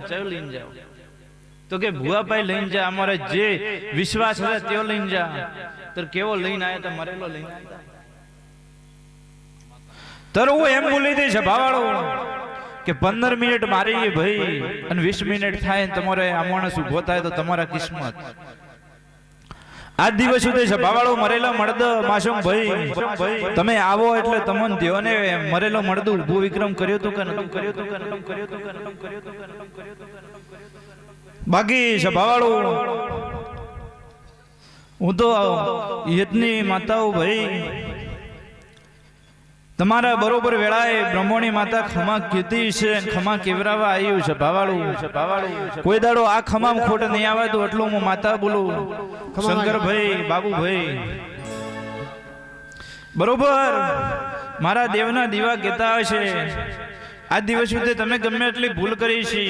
ચયો લઈને જાઓ તો કે ભુવાભાઈ લઈને જા, અમારે જે વિશ્વાસ છે તેઓ લઈને જા. તો કેવો લઈને આવ્યા? તો મરેલો લઈને આવ્યા. તો હું એમ બોલી દઈશ ભાવાળો કે 15 મિનિટ મારી ભાઈ અને 20 મિનિટ થાય ને તમારે આ માણસ ઉભો થાય તો તમારા કિસ્મત. આજ દિવસ સુધી સભાવાળો મરેલો મળદ માસુમ ભાઈ તમે આવો એટલે તમને દેવને મરેલો મળદ ઉભો વિક્રમ કર્યો તો કે નતું કર્યો તો બાકી સભાવાળો હું તો યજ્ઞની માતાઓ ભાઈ તમારા બરોબર વેળાએ બ્રહ્મોની માતા ખમા કીધી છે, ખમા કેવરાવા આવ્યું છે ભાવાળું. કોઈ દાડો આ ખમામ ખોટ નહીં આવે તો એટલું હું માતા બોલું શંકરભાઈ બાબુભાઈ બરોબર મારા દેવના દીવા કહેતા હશે. આ દિવસ સુધી તમે ગમે એટલી ભૂલ કરી છે,